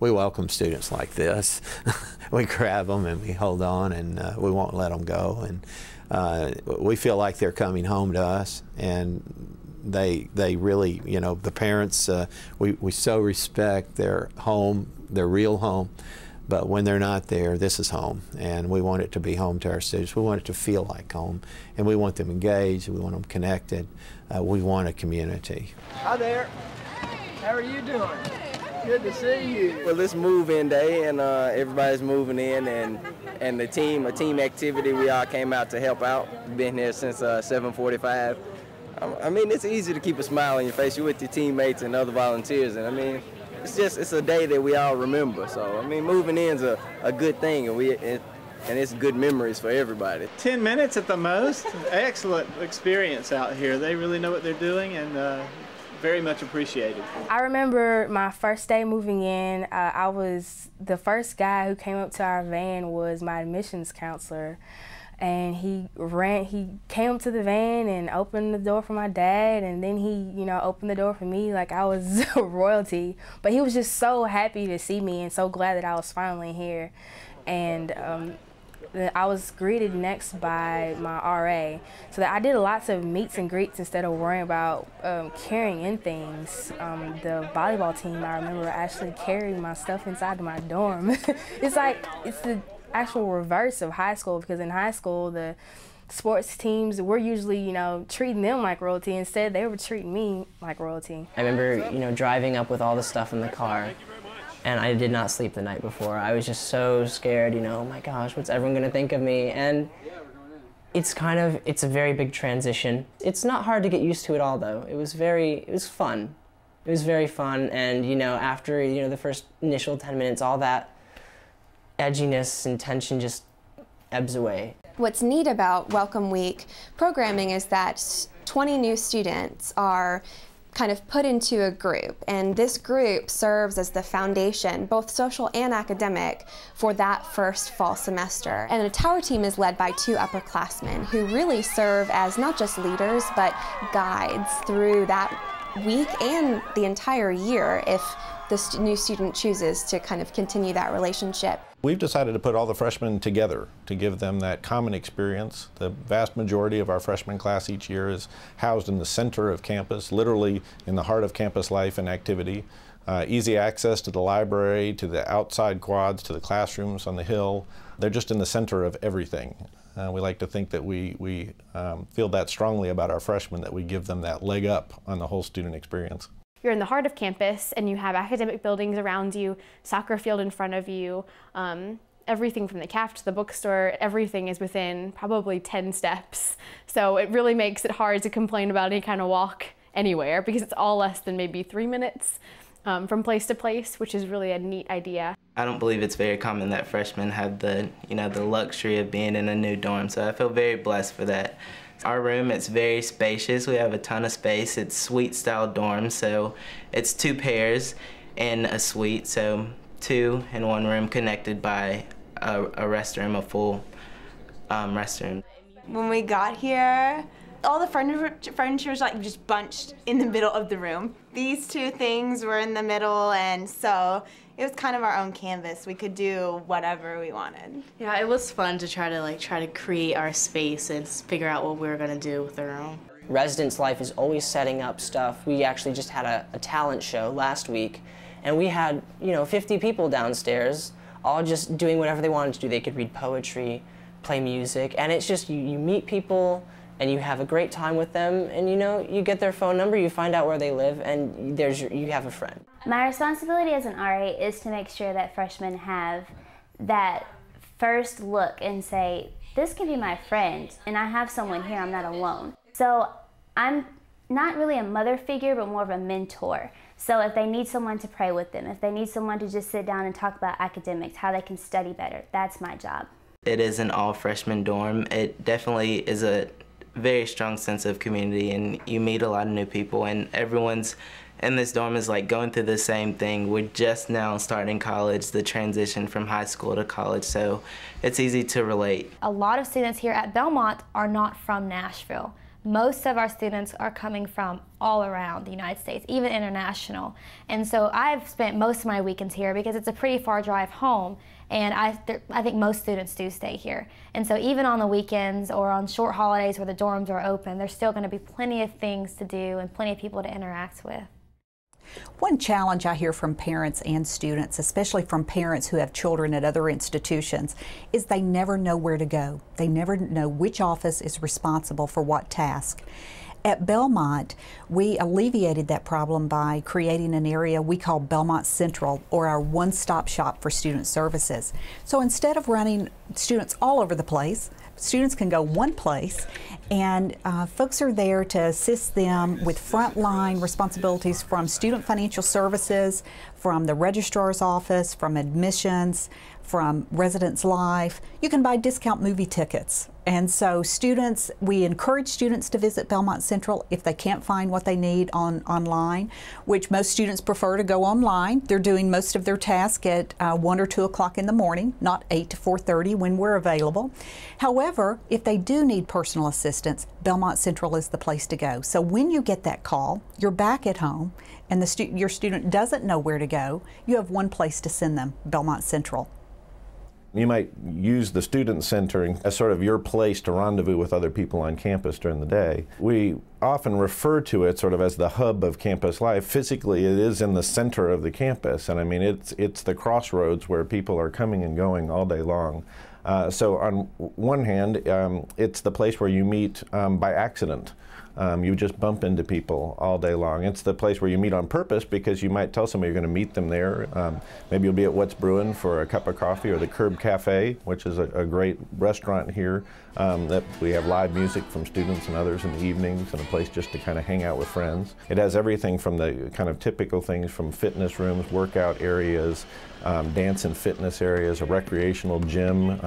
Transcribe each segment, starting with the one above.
we welcome students like this. We grab them and we hold on, and we won't let them go. And we feel like they're coming home to us, and they really, you know, the parents, we so respect their home, their real home. But when they're not there, this is home, and we want it to be home to our students. We want it to feel like home, and we want them engaged, we want them connected. We want a community. Hi there. How are you doing? Good to see you. Well, it's move-in day, and everybody's moving in, and a team activity. We all came out to help out. Been here since 7:45. I mean, it's easy to keep a smile on your face. You're with your teammates and other volunteers, and I mean, it's a day that we all remember. So I mean, moving in's a good thing, and it's good memories for everybody. 10 minutes at the most. Excellent experience out here. They really know what they're doing, and very much appreciated. I remember my first day moving in. I was the first guy who came up to our van was my admissions counselor. And he came up to the van and opened the door for my dad, and then he, you know, opened the door for me like I was royalty. But he was just so happy to see me and so glad that I was finally here. And I was greeted next by my RA. So that I did lots of meets and greets instead of worrying about carrying in things. The volleyball team, I remember actually carrying my stuff inside my dorm. It's the actual reverse of high school, because in high school the sports teams, we're usually, you know, treating them like royalty. Instead, they were treating me like royalty. I remember, you know, driving up with all the stuff in the car, and I did not sleep the night before. I was just so scared, you know, oh my gosh, what's everyone gonna think of me? And it's a very big transition. It's not hard to get used to it all though. It was fun. It was very fun, and you know, after, you know, the first initial 10 minutes, all that edginess and tension just ebbs away. What's neat about Welcome Week programming is that 20 new students are kind of put into a group, and this group serves as the foundation, both social and academic, for that first fall semester. And the Tower team is led by 2 upperclassmen who really serve as not just leaders, but guides through that week and the entire year if the new student chooses to kind of continue that relationship. We've decided to put all the freshmen together to give them that common experience. The vast majority of our freshman class each year is housed in the center of campus, literally in the heart of campus life and activity. Easy access to the library, to the outside quads, to the classrooms on the hill. They're just in the center of everything. We like to think that we feel that strongly about our freshmen, that we give them that leg up on the whole student experience. You're in the heart of campus, and you have academic buildings around you, soccer field in front of you, everything from the caf to the bookstore, everything is within probably 10 steps. So it really makes it hard to complain about any kind of walk anywhere, because it's all less than maybe 3 minutes from place to place, which is really a neat idea. I don't believe it's very common that freshmen have the luxury of being in a new dorm, so I feel very blessed for that. Our room, it's very spacious. We have a ton of space. It's suite-style dorm, so it's 2 pairs in a suite, so 2 in one room connected by a restroom, a full restroom. When we got here, all the furniture was like just bunched in the middle of the room. These 2 things were in the middle, and so it was kind of our own canvas. We could do whatever we wanted. Yeah, it was fun to try to create our space and figure out what we were gonna do with our own. Residence life is always setting up stuff. We actually just had a talent show last week, and we had, you know, 50 people downstairs, all just doing whatever they wanted to do. They could read poetry, play music, and it's just, you meet people, and you have a great time with them, and you know, you get their phone number, you find out where they live, and you have a friend. My responsibility as an RA is to make sure that freshmen have that first look and say, this can be my friend, and I have someone here, I'm not alone. So I'm not really a mother figure, but more of a mentor. So if they need someone to pray with them, if they need someone to just sit down and talk about academics, how they can study better, that's my job. It is an all-freshman dorm. It definitely is a very strong sense of community, and you meet a lot of new people, and everyone's in this dorm is like going through the same thing. We're just now starting college, the transition from high school to college, so it's easy to relate. A lot of students here at Belmont are not from Nashville. most of our students are coming from all around the United States, even international. And so I've spent most of my weekends here because it's a pretty far drive home, and I think most students do stay here. And so even on the weekends or on short holidays where the dorms are open, there's still going to be plenty of things to do and plenty of people to interact with. One challenge I hear from parents and students, especially from parents who have children at other institutions, is they never know where to go. They never know which office is responsible for what task. At Belmont, we alleviated that problem by creating an area we call Belmont Central, or our one-stop shop for student services. So instead of running students all over the place, students can go one place, and folks are there to assist them with frontline responsibilities from student financial services, from the registrar's office, from admissions, from residence life. You can buy discount movie tickets. And so students, we encourage students to visit Belmont Central if they can't find what they need online, which most students prefer to go online. They're doing most of their tasks at 1 or 2 o'clock in the morning, not 8 to 4:30 when we're available. However, if they do need personal assistance, Belmont Central is the place to go. So when you get that call, you're back at home, and your student doesn't know where to go, you have one place to send them, Belmont Central. You might use the student center as sort of your place to rendezvous with other people on campus during the day. We often refer to it sort of as the hub of campus life. Physically, it is in the center of the campus, and I mean it's the crossroads where people are coming and going all day long. So on one hand, it's the place where you meet by accident. You just bump into people all day long. It's the place where you meet on purpose because you might tell somebody you're going to meet them there. Maybe you'll be at What's Brewing for a cup of coffee, or the Curb Cafe, which is a great restaurant here that we have live music from students and others in the evenings, and a place just to kind of hang out with friends. It has everything from the kind of typical things from fitness rooms, workout areas, dance and fitness areas, a recreational gym,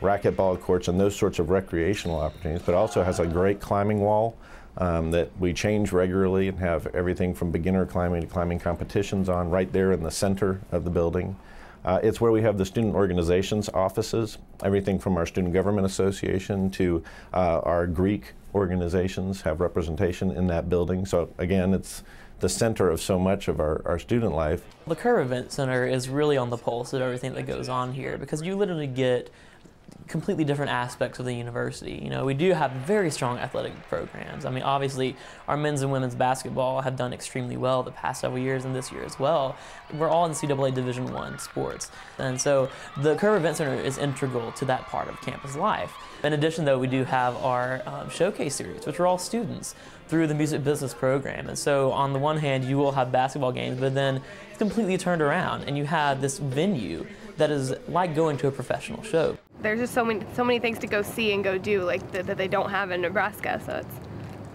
racquetball courts, and those sorts of recreational opportunities, but also has a great climbing wall that we change regularly and have everything from beginner climbing to climbing competitions on right there in the center of the building. It's where we have the student organizations offices, everything from our Student Government Association to our Greek organizations have representation in that building. So again, it's the center of so much of our student life. The Kerr Event Center is really on the pulse of everything that goes on here, because you literally get completely different aspects of the university. You know, we do have very strong athletic programs. I mean, obviously, our men's and women's basketball have done extremely well the past several years, and this year as well. We're all in NCAA Division I sports. And so the Kerr Event Center is integral to that part of campus life. In addition, though, we do have our showcase series, which are all students through the music business program. And so on the one hand, you will have basketball games, but then it's completely turned around, and you have this venue that is like going to a professional show. There's just so many things to go see and go do that they don't have in Nebraska, so it's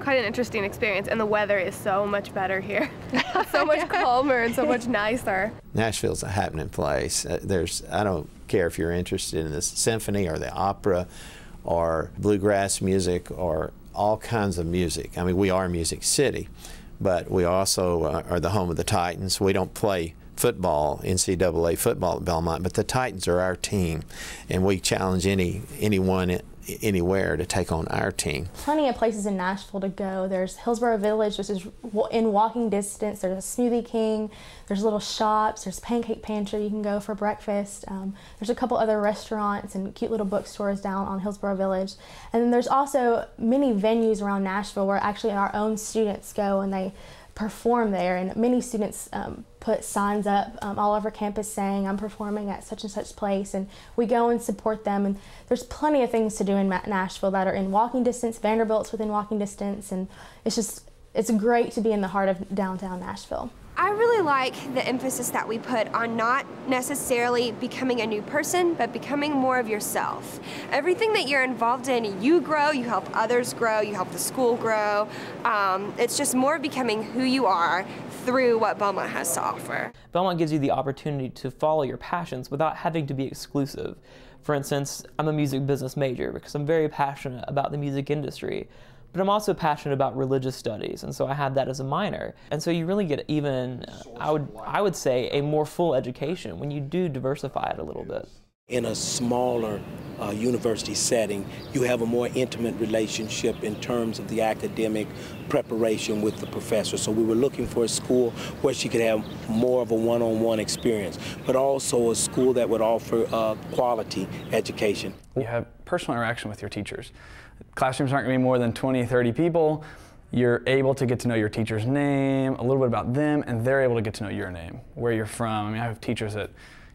quite an interesting experience, and the weather is so much better here. So much calmer and so much nicer. Nashville's a happening place. I don't care if you're interested in the symphony or the opera or bluegrass music or all kinds of music. I mean, we are Music City, but we also are the home of the Titans. We don't play football, NCAA football at Belmont, but the Titans are our team, and we challenge anyone anywhere to take on our team. Plenty of places in Nashville to go. There's Hillsborough Village, which is in walking distance. There's a Smoothie King. There's little shops. There's Pancake Pantry. You can go for breakfast. There's a couple other restaurants and cute little bookstores down on Hillsborough Village. And then there's also many venues around Nashville where actually our own students go and they perform there, and many students put signs up all over campus saying, I'm performing at such and such place, and we go and support them. And there's plenty of things to do in Nashville that are in walking distance. Vanderbilt's within walking distance, and it's great to be in the heart of downtown Nashville. I really like the emphasis that we put on not necessarily becoming a new person, but becoming more of yourself. Everything that you're involved in, you grow, you help others grow, you help the school grow. It's just more becoming who you are through what Belmont has to offer. Belmont gives you the opportunity to follow your passions without having to be exclusive. For instance, I'm a music business major because I'm very passionate about the music industry. But I'm also passionate about religious studies, and so I had that as a minor. And so you really get even, I would say, a more full education when you do diversify it a little bit. In a smaller university setting, you have a more intimate relationship in terms of the academic preparation with the professor. So we were looking for a school where she could have more of a one-on-one experience, but also a school that would offer quality education. You have personal interaction with your teachers. Classrooms aren't going to be more than 20, 30 people. You're able to get to know your teacher's name, a little bit about them, and they're able to get to know your name, where you're from. I mean, I have teachers that,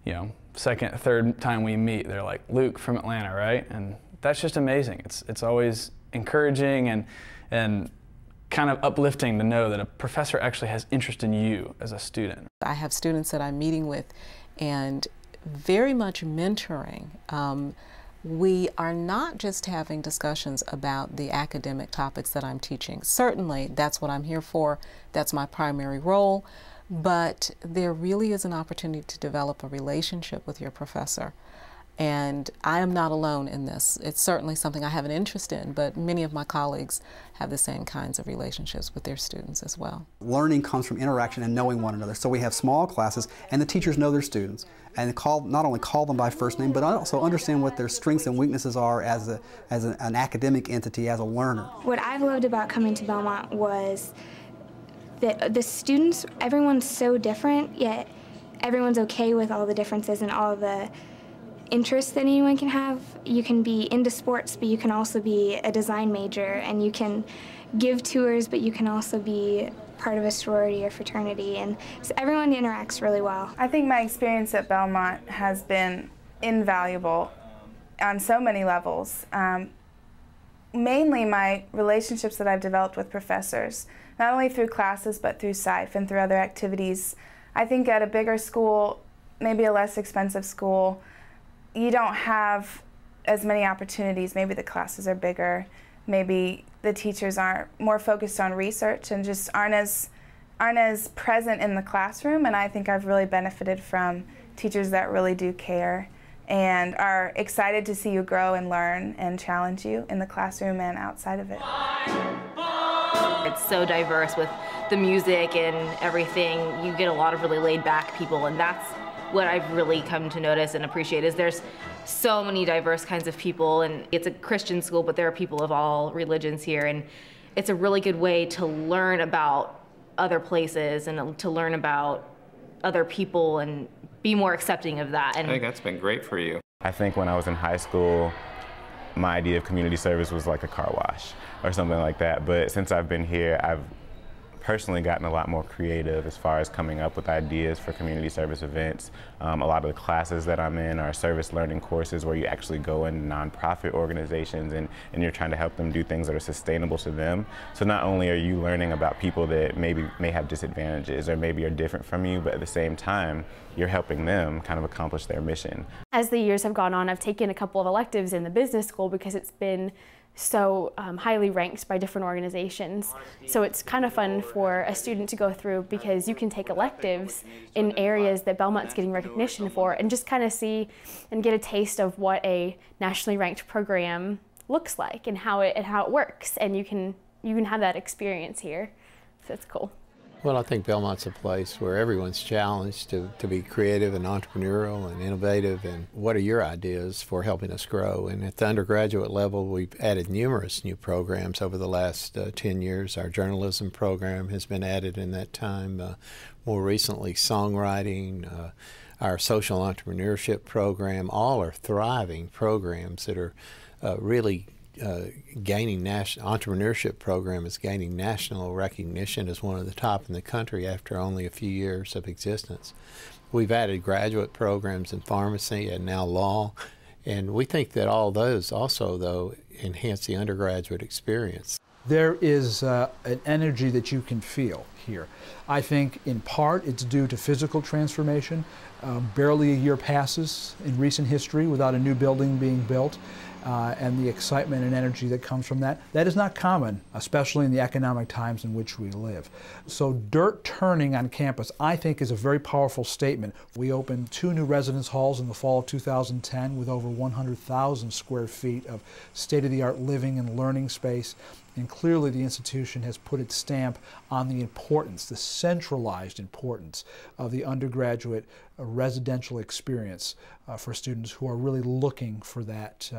you know, second, third time we meet, they're like, Luke from Atlanta, right? And that's just amazing. It's always encouraging and kind of uplifting to know that a professor actually has interest in you as a student. I have students that I'm meeting with and very much mentoring. We are not just having discussions about the academic topics that I'm teaching. Certainly, that's what I'm here for. That's my primary role. But there really is an opportunity to develop a relationship with your professor. And I am not alone in this. It's certainly something I have an interest in, but many of my colleagues have the same kinds of relationships with their students as well. Learning comes from interaction and knowing one another. So we have small classes, and the teachers know their students, and not only call them by first name, but also understand what their strengths and weaknesses are as an academic entity, as a learner. What I've loved about coming to Belmont was that the students, everyone's so different, yet everyone's okay with all the differences and all the interests that anyone can have. You can be into sports, but you can also be a design major, and you can give tours, but you can also be part of a sorority or fraternity, and so everyone interacts really well. I think my experience at Belmont has been invaluable on so many levels. Mainly my relationships that I've developed with professors, not only through classes but through SIFE and through other activities. I think at a bigger school, maybe a less expensive school, you don't have as many opportunities. Maybe the classes are bigger, maybe the teachers are more focused on research and just aren't as present in the classroom, and I think I've really benefited from teachers that really do care and are excited to see you grow and learn and challenge you in the classroom and outside of it. It's so diverse with the music and everything. You get a lot of really laid back people, and that's what I've really come to notice and appreciate is there's so many diverse kinds of people, and it's a Christian school, but there are people of all religions here, and it's a really good way to learn about other places and to learn about other people and be more accepting of that. And I think that's been great for you. I think when I was in high school, my idea of community service was like a car wash or something like that, but since I've been here, I've personally gotten a lot more creative as far as coming up with ideas for community service events. A lot of the classes that I'm in are service learning courses where you actually go in nonprofit organizations and you're trying to help them do things that are sustainable to them. So not only are you learning about people that may have disadvantages or maybe are different from you, but at the same time, you're helping them kind of accomplish their mission. As the years have gone on, I've taken a couple of electives in the business school because it's been so highly ranked by different organizations. So it's kind of fun for a student to go through because you can take electives in areas that Belmont's getting recognition for and just kind of see and get a taste of what a nationally ranked program looks like and how it works. And you can have that experience here. So it's cool. Well, I think Belmont's a place where everyone's challenged to be creative and entrepreneurial and innovative. And what are your ideas for helping us grow? And at the undergraduate level, we've added numerous new programs over the last 10 years. Our journalism program has been added in that time. More recently, songwriting, our social entrepreneurship program, all are thriving programs that are really gaining entrepreneurship program is gaining national recognition as one of the top in the country after only a few years of existence. We've added graduate programs in pharmacy and now law, and we think that all those also, though, enhance the undergraduate experience. There is an energy that you can feel here. I think in part it's due to physical transformation. Barely a year passes in recent history without a new building being built. And the excitement and energy that comes from that. That is not common, especially in the economic times in which we live. So dirt turning on campus, I think, is a very powerful statement. We opened 2 new residence halls in the fall of 2010 with over 100,000 square feet of state-of-the-art living and learning space. And clearly the institution has put its stamp on the importance importance, the centralized importance of the undergraduate residential experience for students who are really looking for that,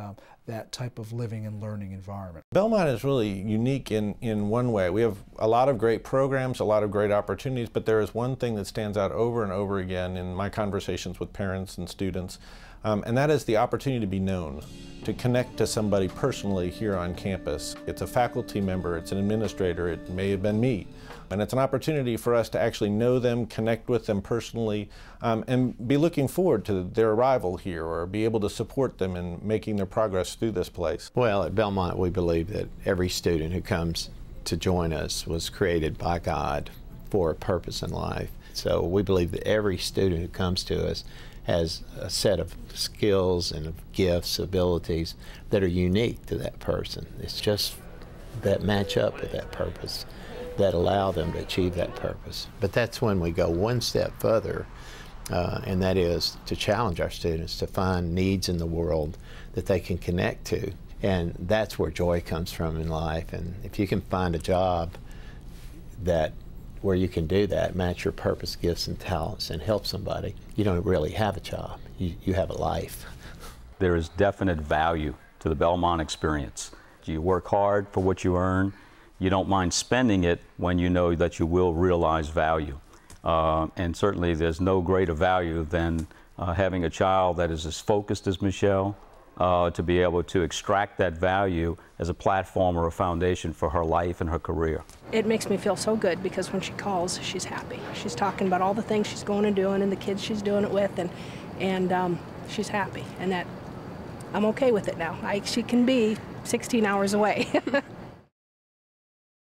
that type of living and learning environment. Belmont is really unique in one way. We have a lot of great programs, a lot of great opportunities, but there is one thing that stands out over and over again in my conversations with parents and students, and that is the opportunity to be known, to connect to somebody personally here on campus. It's a faculty member, it's an administrator, it may have been me. And it's an opportunity for us to actually know them, connect with them personally, and be looking forward to their arrival here, or be able to support them in making their progress through this place. Well, at Belmont, we believe that every student who comes to join us was created by God for a purpose in life. So we believe that every student who comes to us has a set of skills and of gifts, abilities that are unique to that person. It's just that match up with that purpose that allow them to achieve that purpose. But that's when we go one step further, and that is to challenge our students to find needs in the world that they can connect to. And that's where joy comes from in life. And if you can find a job where you can do that, match your purpose, gifts, and talents, and help somebody, you don't really have a job. You have a life. There is definite value to the Belmont experience. You work hard for what you earn. You don't mind spending it when you know that you will realize value. And certainly there's no greater value than having a child that is as focused as Michelle, to be able to extract that value as a platform or a foundation for her life and her career. It makes me feel so good because when she calls, she's happy. She's talking about all the things she's going and doing and the kids she's doing it with, and she's happy, and that I'm okay with it now. She can be 16 hours away.